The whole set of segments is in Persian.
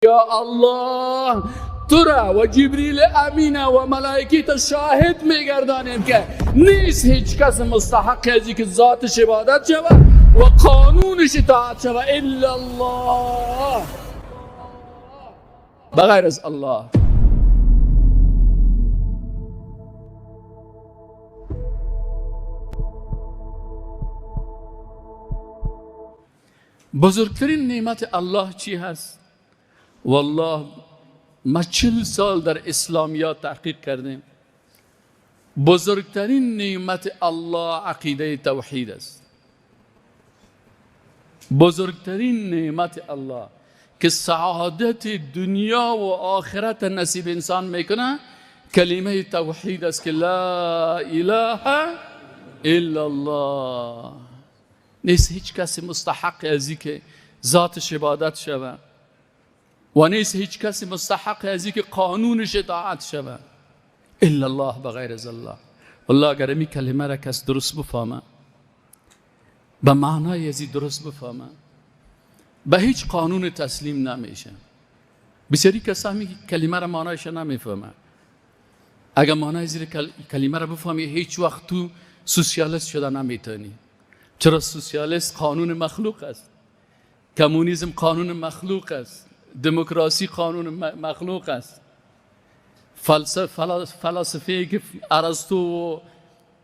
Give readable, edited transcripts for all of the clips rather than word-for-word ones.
یا الله تو را و جبریل امینه و ملائکیت شاهد میگردانیم که نیست هیچ کس مستحق ازی که ذاتش عبادت شود و قانونش اطاعت شود الا الله، بغیر از الله. بزرگترین نعمت الله چی هست؟ والله ما 40 سال در اسلامیات تحقیق کردیم. بزرگترین نعمت الله عقیده توحید است. بزرگترین نعمت الله که سعادت دنیا و آخرت نصیب انسان میکنه کلمه توحید است که لا اله الا الله. نیست هیچ کسی مستحق ازی که ذاتش عبادت شود و نیست هیچ کسی مستحق ازی که قانونش اطاعت شود الا الله، بغیر از الله. والله اگر این کلمه را کس درست بفهمه، به معنای ازی درست بفهمه، به هیچ قانون تسلیم نمیشه. بسیاری کسانی کلمه را معنایش نمیفهمه. اگر معنای زیر کلمه را بفهمی هیچ وقت تو سوسیالیست شده نمیتونی. چرا سوسیالیست قانون مخلوق است، کمونیسم قانون مخلوق است، دموکراسی قانون مخلوق است. فلاسفه که ارسطو و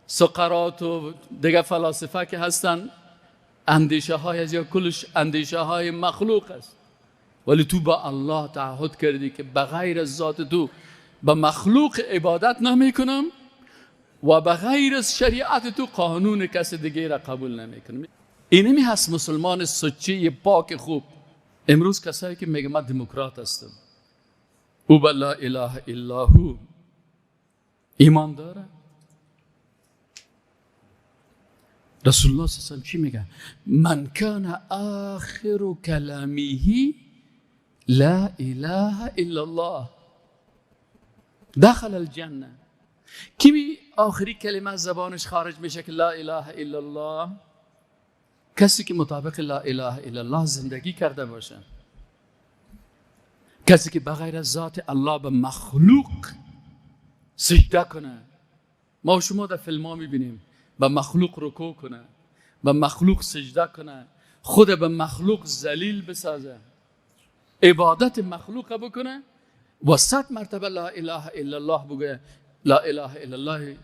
سقراط و دیگه فلاسفه که هستن اندیشه های از یا کلش اندیشه های مخلوق است. ولی تو با الله تعهد کردی که بغیر از ذات تو به مخلوق عبادت نمیکنم و بغیر از شریعت تو قانون کس دیگه را قبول نمیکنم. اینمی هست مسلمان سچی پاک خوب. امروز کسایی که میگه من دموکرات هستم او به لا اله الا هو ایمان داره؟ رسول الله صلی الله علیه و چی میگه؟ من کان آخر کلامه لا اله الا الله دخل الجنه. کی آخری کلمه از زبانش خارج میشه که لا اله الا الله؟ کسی که مطابق لا اله الا الله زندگی کرده باشه، کسی که بغیر از ذات الله به مخلوق سجده کنه. ما و شما در فیلم ها میبینیم به مخلوق رکوع کنه، به مخلوق سجده کنه، خود به مخلوق ذلیل بسازه، عبادت مخلوق بکنه و 100 مرتبه لا اله الا الله بگه. لا اله الا الله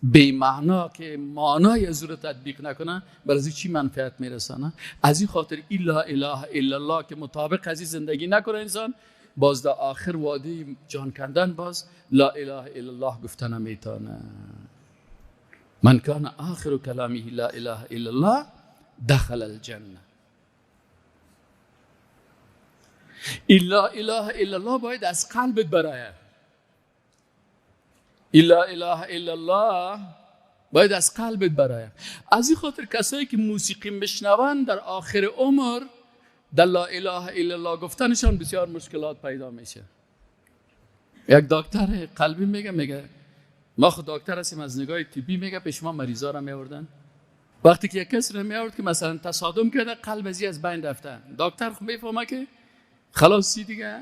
بی معنا که معنای از رو تطبیق نکنه برای چی منفعت میرسانه؟ از این خاطر این لا اله الا الله که مطابق از زندگی نکنه انسان، باز در آخر وادی جان کندن باز لا اله الا الله گفتن نمیتونه. من کان آخر کلامه لا اله الا الله دخل الجنه. این لا اله الا الله باید از قلبت برایه. لا اله الا الله باید از قلبت برایه. از این خاطر کسایی که موسیقی میشنون در آخر عمر در لا اله الا الله گفتنشان بسیار مشکلات پیدا میشه. یک دکتر قلبی میگه ما خود دکتر هستیم، از نگاه طبی میگه پیش ما مریضا را میوردن. وقتی که یک کسی را میورد که مثلا تصادم کرده قلب ازی از بین رفته، دکتر خود میفهمه که خلاصی دیگه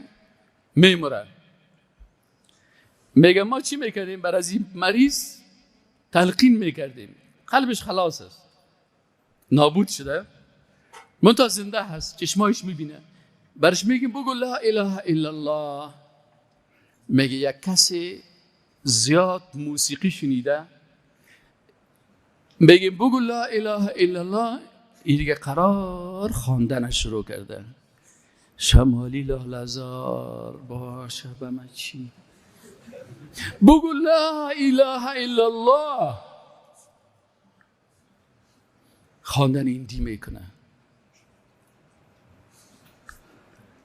میموره. میگه ما چی میکردیم؟ برای این مریض تلقین میکردیم قلبش خلاص است، نابود شده، منتها زنده هست، چشمایش میبینه. برش میگیم بگو لا اله الا الله. میگه یک کسی زیاد موسیقی شنیده، میگیم بگو لا اله الا الله، این دیگه قرار خواندن شروع کرده. شمالی لالزار باشه به من چی؟ بگو لا اله الا الله، خواندن این دی میکنه.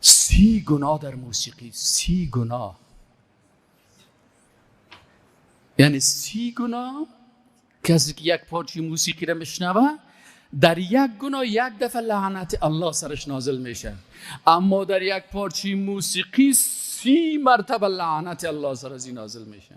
30 گناه در موسیقی، 30 گناه، یعنی 30 گناه. کسی که یک پارچه موسیقی را میشنوه در یک گناه یک دفعه لعنت الله سرش نازل میشه، اما در یک پارچه موسیقی 30 مرتبه لعنت الله سرش نازل میشه.